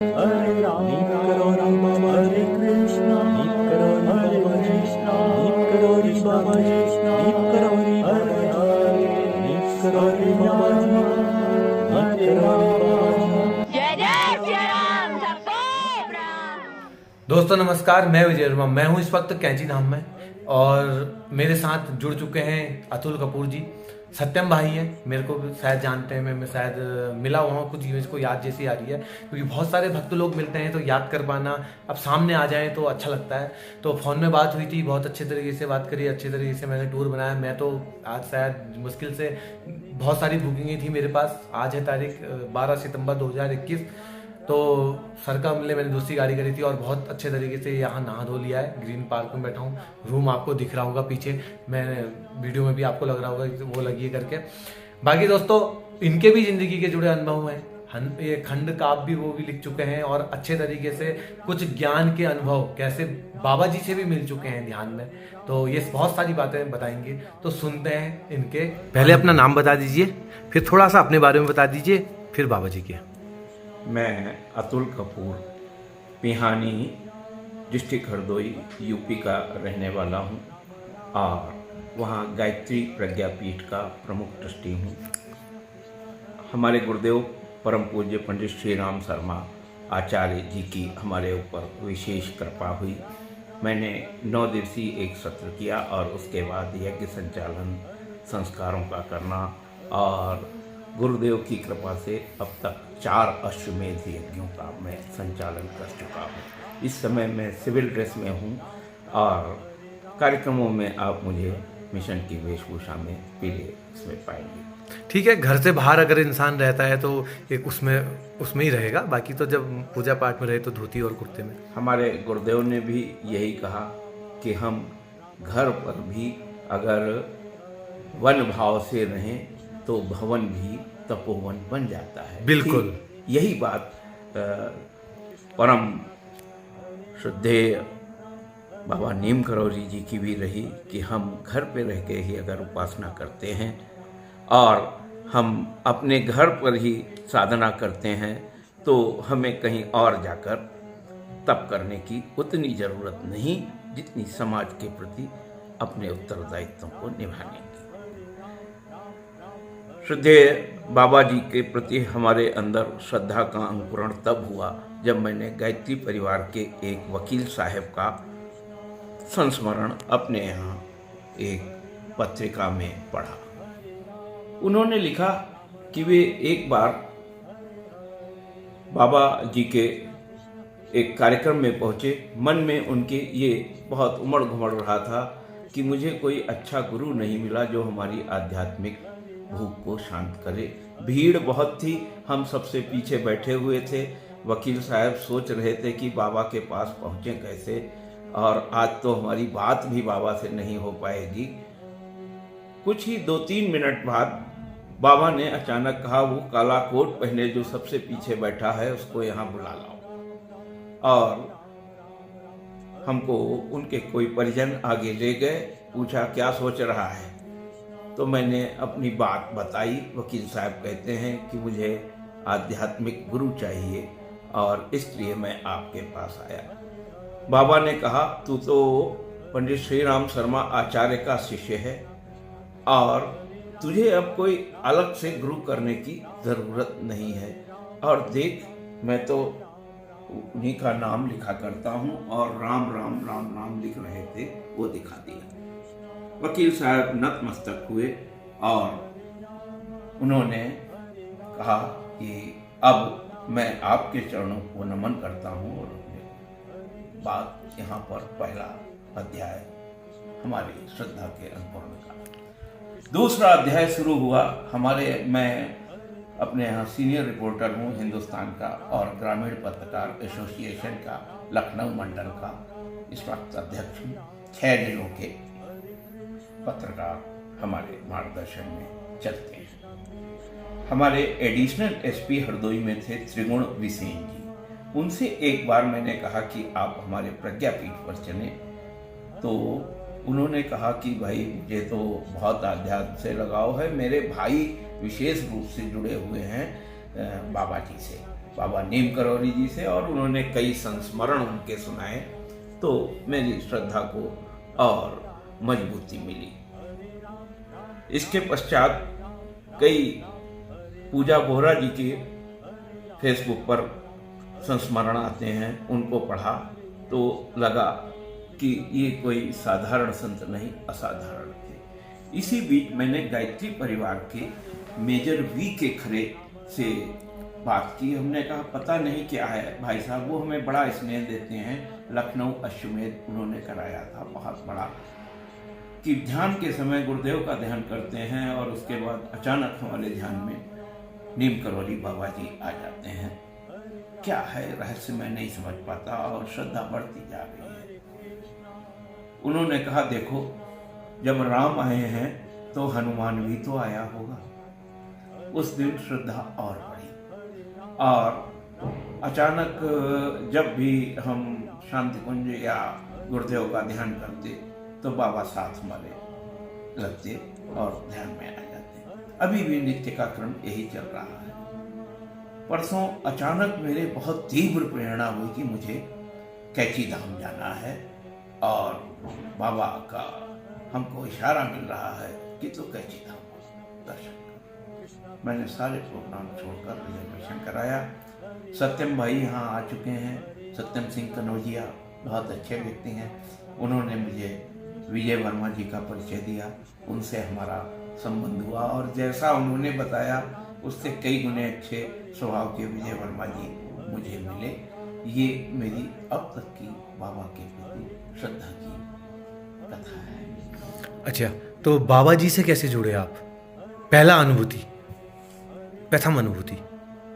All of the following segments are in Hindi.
हरे राम करो राम हरे कृष्णा हरे कृष्णा करो रे बाबा कृष्णा करो रे हरे हरे करो रे बाबा हरे राम। जय जय श्री राम सबको प्रणाम। दोस्तों नमस्कार, मैं विजय वर्मा। मैं हूं इस वक्त कैंची धाम में और मेरे साथ जुड़ चुके हैं अतुल कपूर जी। सत्यम भाई हैं, मेरे को भी शायद जानते हैं, मैं शायद मिला हुआ हूँ, कुछ इसको याद जैसी आ रही है क्योंकि बहुत सारे भक्त लोग मिलते हैं तो याद कर पाना, अब सामने आ जाए तो अच्छा लगता है। तो फ़ोन में बात हुई थी, बहुत अच्छे तरीके से बात करी, अच्छे तरीके से मैंने टूर बनाया। मैं तो आज शायद मुश्किल से बहुत सारी बुकिंगें थी मेरे पास। आज है तारीख 12 सितंबर 2021। तो सर का मिले मैंने दूसरी गाड़ी करी थी और बहुत अच्छे तरीके से यहाँ नहा धो लिया है। ग्रीन पार्क में बैठा हूँ, रूम आपको दिख रहा होगा पीछे, मैं वीडियो में भी आपको लग रहा होगा वो लगी करके। बाकी दोस्तों इनके भी जिंदगी के जुड़े अनुभव हैं, ये खंड काव्य भी वो भी लिख चुके हैं और अच्छे तरीके से कुछ ज्ञान के अनुभव कैसे बाबा जी से भी मिल चुके हैं ध्यान में। तो ये बहुत सारी बातें बताएंगे, तो सुनते हैं इनके। पहले अपना नाम बता दीजिए, फिर थोड़ा सा अपने बारे में बता दीजिए, फिर बाबा जी के। मैं अतुल कपूर पिहानी डिस्ट्रिक्ट हरदोई यूपी का रहने वाला हूं और वहां गायत्री प्रज्ञा पीठ का प्रमुख ट्रस्टी हूं। हमारे गुरुदेव परम पूज्य पंडित श्री राम शर्मा आचार्य जी की हमारे ऊपर विशेष कृपा हुई। मैंने 9 दिवसीय एक सत्र किया और उसके बाद यज्ञ संचालन संस्कारों का करना और गुरुदेव की कृपा से अब तक 4 अश्वमेध यज्ञों का मैं संचालन कर चुका हूँ। इस समय मैं सिविल ड्रेस में हूँ और कार्यक्रमों में आप मुझे मिशन की वेशभूषा में पीले इसमें पाएंगे। ठीक है, घर से बाहर अगर इंसान रहता है तो एक उसमें ही रहेगा, बाकी तो जब पूजा पाठ में रहे तो धोती और कुर्ते में। हमारे गुरुदेव ने भी यही कहा कि हम घर पर भी अगर वन भाव से रहें तो भवन भी तपोवन बन जाता है। बिल्कुल यही बात परम श्रद्धेय बाबा नीम करौरी जी की भी रही कि हम घर पे रह के ही अगर उपासना करते हैं और हम अपने घर पर ही साधना करते हैं तो हमें कहीं और जाकर तप करने की उतनी ज़रूरत नहीं जितनी समाज के प्रति अपने उत्तरदायित्वों को निभाने की। श्रद्धेय बाबा जी के प्रति हमारे अंदर श्रद्धा का अंकुरण तब हुआ जब मैंने गायत्री परिवार के एक वकील साहब का संस्मरण अपने यहाँ एक पत्रिका में पढ़ा। उन्होंने लिखा कि वे एक बार बाबा जी के एक कार्यक्रम में पहुँचे। मन में उनके ये बहुत उमड़ घुमड़ रहा था कि मुझे कोई अच्छा गुरु नहीं मिला जो हमारी आध्यात्मिक भूख को शांत करे। भीड़ बहुत थी, हम सबसे पीछे बैठे हुए थे। वकील साहब सोच रहे थे कि बाबा के पास पहुँचे कैसे, और आज तो हमारी बात भी बाबा से नहीं हो पाएगी। कुछ ही 2-3 मिनट बाद बाबा ने अचानक कहा, वो काला कोट पहने जो सबसे पीछे बैठा है उसको यहाँ बुला लाओ। और हमको उनके कोई परिजन आगे ले गए, पूछा क्या सोच रहा है। तो मैंने अपनी बात बताई। वकील साहब कहते हैं कि मुझे आध्यात्मिक गुरु चाहिए और इसलिए मैं आपके पास आया। बाबा ने कहा, तू तो पंडित श्री राम शर्मा आचार्य का शिष्य है और तुझे अब कोई अलग से गुरु करने की ज़रूरत नहीं है। और देख, मैं तो उन्हीं का नाम लिखा करता हूँ और राम राम राम राम लिख रहे थे, वो दिखा दिया। वकील साहब नतमस्तक हुए और उन्होंने कहा कि अब मैं आपके चरणों को नमन करता हूँ। और बात यहाँ पर पहला अध्याय हमारी श्रद्धा के अंकुरण का। दूसरा अध्याय शुरू हुआ। मैं अपने यहाँ सीनियर रिपोर्टर हूँ हिंदुस्तान का और ग्रामीण पत्रकार एसोसिएशन का लखनऊ मंडल का इस वक्त अध्यक्ष हूँ। 6 जिलों के पत्रकार हमारे मार्गदर्शन में चलते हैं। हमारे एडिशनल एसपी हरदोई में थे त्रिगुण विसेन जी। उनसे एक बार मैंने कहा कि आप हमारे प्रज्ञापीठ पर चलें, तो उन्होंने कहा कि भाई मुझे तो बहुत आध्यात्म से लगाव है, मेरे भाई विशेष रूप से जुड़े हुए हैं बाबा जी से। बाबा नीम करौरी जी से और उन्होंने कई संस्मरण उनके सुनाए, तो मेरी श्रद्धा को और मजबूती मिली। इसके पश्चात कई पूजा बोहरा जी के फेसबुक पर संस्मरण आते हैं, उनको पढ़ा तो लगा कि ये कोई साधारण संत नहीं, असाधारण थे। इसी बीच मैंने गायत्री परिवार के मेजर वी के खरे से बात की। हमने कहा पता नहीं क्या है भाई साहब, वो हमें बड़ा स्नेह देते हैं। लखनऊ अश्वमेध उन्होंने कराया था बहुत बड़ा, कि ध्यान के समय गुरुदेव का ध्यान करते हैं और उसके बाद अचानक हमारे ध्यान में नीम करौरी बाबा जी आ जाते हैं। क्या है रहस्य मैं नहीं समझ पाता और श्रद्धा बढ़ती जा रही है। उन्होंने कहा देखो, जब राम आए हैं तो हनुमान भी तो आया होगा। उस दिन श्रद्धा और बढ़ी और अचानक जब भी हम शांति कुंज या गुरुदेव का ध्यान करते तो बाबा साथ हमारे लगते और ध्यान में आ जाते। अभी भी नित्य का क्रम यही चल रहा है। परसों अचानक मेरे बहुत तीव्र प्रेरणा हुई कि मुझे कैची धाम जाना है और बाबा का हमको इशारा मिल रहा है कि तो कैची धाम दर्शन कर। मैंने सारे प्रोग्राम छोड़कर रिजर्वेशन कराया। सत्यम भाई यहाँ आ चुके हैं, सत्यम सिंह कनौजिया बहुत अच्छे व्यक्ति हैं। उन्होंने मुझे विजय वर्मा जी का परिचय दिया, उनसे हमारा संबंध हुआ और जैसा उन्होंने बताया उससे कई गुने अच्छे स्वभाव के विजय वर्मा जी मुझे मिले। ये मेरी अब तक की बाबा के प्रति श्रद्धा की कथा है। अच्छा, तो बाबा जी से कैसे जुड़े आप? पहला अनुभूति, प्रथम अनुभूति।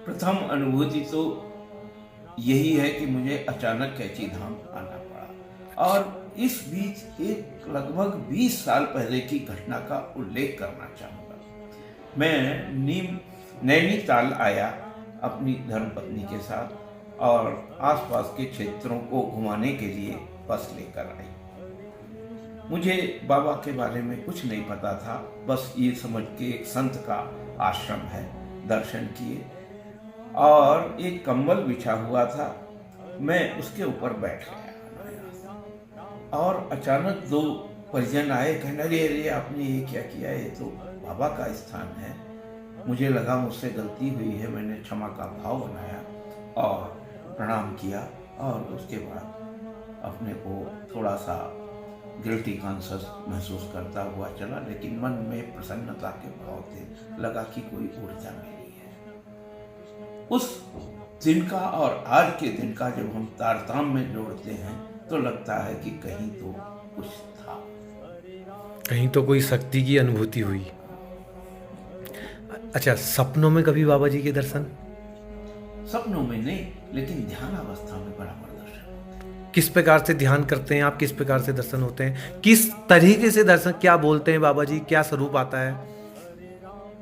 प्रथम अनुभूति तो यही है कि मुझे अचानक कैची धाम आना पड़ा और इस बीच एक लगभग 20 साल पहले की घटना का उल्लेख करना चाहूँगा। मैं नैनीताल आया अपनी धर्मपत्नी के साथ और आसपास के क्षेत्रों को घुमाने के लिए बस लेकर आई। मुझे बाबा के बारे में कुछ नहीं पता था, बस ये समझ के एक संत का आश्रम है, दर्शन किए और एक कंबल बिछा हुआ था, मैं उसके ऊपर बैठ गया और अचानक 2 परिजन आए, कहने लगे अरे आपने ये क्या किया, ये तो बाबा का स्थान है। मुझे लगा मुझसे गलती हुई है, मैंने क्षमा का भाव बनाया और प्रणाम किया और उसके बाद अपने को थोड़ा सा गिल्टी कॉन्शियस महसूस करता हुआ चला, लेकिन मन में प्रसन्नता के भाव थे। लगा कि कोई ऊर्जा मिली है। उस दिन का और आज के दिन का जब हम तारतम्य में जोड़ते हैं तो लगता है कि कहीं तो कुछ था, कहीं तो कोई शक्ति की अनुभूति हुई। अच्छा, सपनों में कभी बाबा जी के दर्शन? सपनों में नहीं, लेकिन ध्यान अवस्था में बराबर दर्शन। किस प्रकार से ध्यान करते हैं आप? किस प्रकार से दर्शन होते हैं? किस तरीके से दर्शन, क्या बोलते हैं बाबा जी, क्या स्वरूप आता है?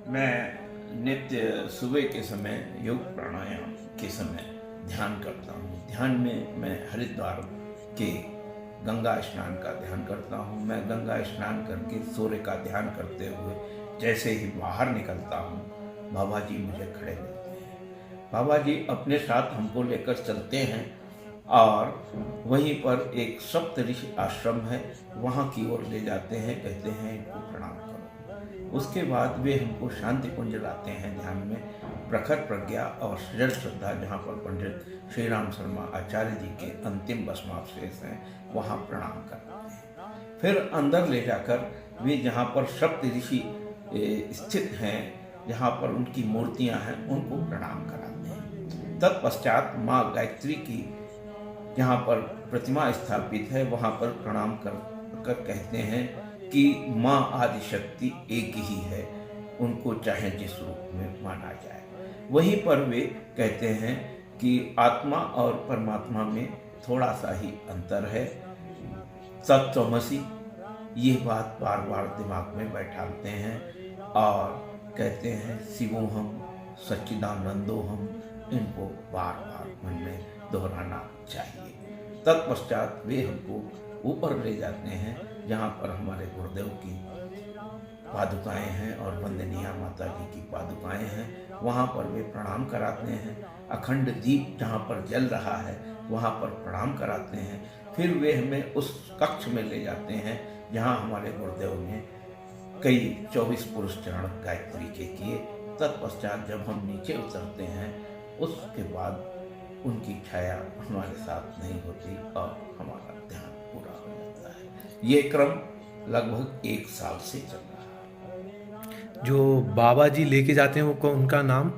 मैं नित्य सुबह के समय योग प्राणायाम के समय ध्यान करता हूँ। ध्यान में मैं हरिद्वार के गंगा स्नान का ध्यान करता हूँ। मैं गंगा स्नान करके सूर्य का ध्यान करते हुए जैसे ही बाहर निकलता हूँ, बाबा जी मुझे खड़े मिलते हैं। बाबा जी अपने साथ हमको लेकर चलते हैं और वहीं पर एक सप्तऋषि आश्रम है, वहाँ की ओर ले जाते हैं, कहते हैं इनको प्रणाम करो। उसके बाद वे हमको शांति कुंज लाते हैं ध्यान में, प्रखर प्रज्ञा और सजल श्रद्धा, जहाँ पर पंडित श्री राम शर्मा आचार्य जी के अंतिम भस्मावशेष हैं, वहाँ प्रणाम करते हैं। फिर अंदर ले जाकर वे जहाँ पर सप्त ऋषि स्थित हैं, जहाँ पर उनकी मूर्तियाँ हैं, उनको प्रणाम कराते हैं। तत्पश्चात माँ गायत्री की जहाँ पर प्रतिमा स्थापित है, वहाँ पर प्रणाम कर कहते हैं कि माँ आदिशक्ति एक ही है, उनको चाहे जिस रूप में माना जाए। वहीं पर वे कहते हैं कि आत्मा और परमात्मा में थोड़ा सा ही अंतर है, तत्त्वमसि। ये बात बार बार दिमाग में बैठाते हैं और कहते हैं शिवोहम सच्चिदानंदोहम, इनको बार बार मन में दोहराना चाहिए। तत्पश्चात वे हमको ऊपर ले जाते हैं, जहाँ पर हमारे गुरुदेव की पादुकाएं हैं और वंदनीय माता जी की पादुकाएं हैं। वहाँ पर वे प्रणाम कराते हैं। अखंड दीप जहाँ पर जल रहा है वहाँ पर प्रणाम कराते हैं। फिर वे हमें उस कक्ष में ले जाते हैं जहाँ हमारे गुरुदेव ने कई 24 पुरुष चरण गायत्री के किए। तत्पश्चात जब हम नीचे उतरते हैं उसके बाद उनकी छाया हमारे साथ नहीं होती और हमारा ध्यान पूरा हो जाता है। ये क्रम लगभग 1 साल से चल रहा है। जो बाबा जी लेके जाते हैं वो उनका नाम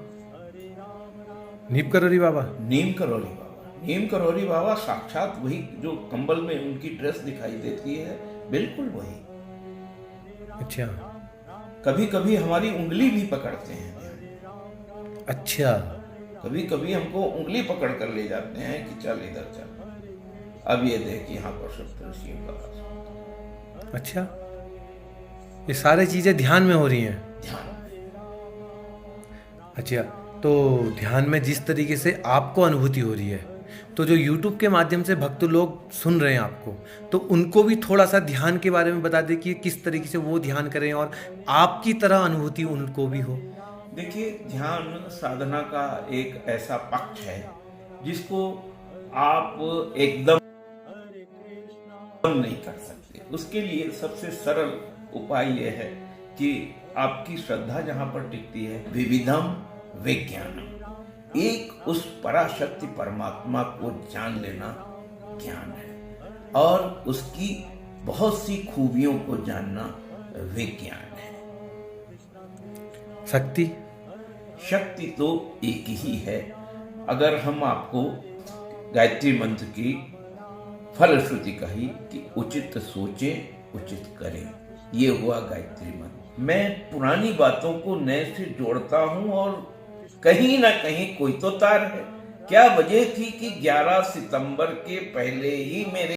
नीम करौरी बाबा? नीम करौरी बाबा। नीम करौरी बाबा साक्षात वही जो कंबल में उनकी ड्रेस दिखाई देती है, बिल्कुल वही। अच्छा। कभी कभी हमारी उंगली भी पकड़ते हैं। अच्छा। कभी कभी हमको उंगली पकड़ कर ले जाते हैं कि चल इधर चल, अब ये देख यहाँ पर सप्तऋषियों का वास। अच्छा, ये सारी चीजें ध्यान में हो रही हैं? ध्यान में। अच्छा, तो ध्यान में जिस तरीके से आपको अनुभूति हो रही है, तो जो YouTube के माध्यम से भक्त लोग सुन रहे हैं आपको, तो उनको भी थोड़ा सा ध्यान के बारे में बता दें कि किस तरीके से वो ध्यान करें और आपकी तरह अनुभूति उनको भी हो। देखिए, ध्यान साधना का एक ऐसा पक्ष है जिसको आप एकदम नहीं कर सकते। उसके लिए सबसे सरल उपाय यह है कि आपकी श्रद्धा जहां पर टिकती है, विविधम विज्ञानम, एक उस पराशक्ति परमात्मा को जान लेना ज्ञान है और उसकी बहुत सी खूबियों को जानना विज्ञान है। शक्ति तो एक ही है। अगर हम आपको गायत्री मंत्र की फलश्रुति कही कि उचित सोचें उचित करें, ये हुआ गायत्री मंत्र। मैं पुरानी बातों को नए से जोड़ता हूं और कहीं ना कहीं कोई तो तार है। क्या वजह थी कि 11 सितंबर के पहले ही मेरे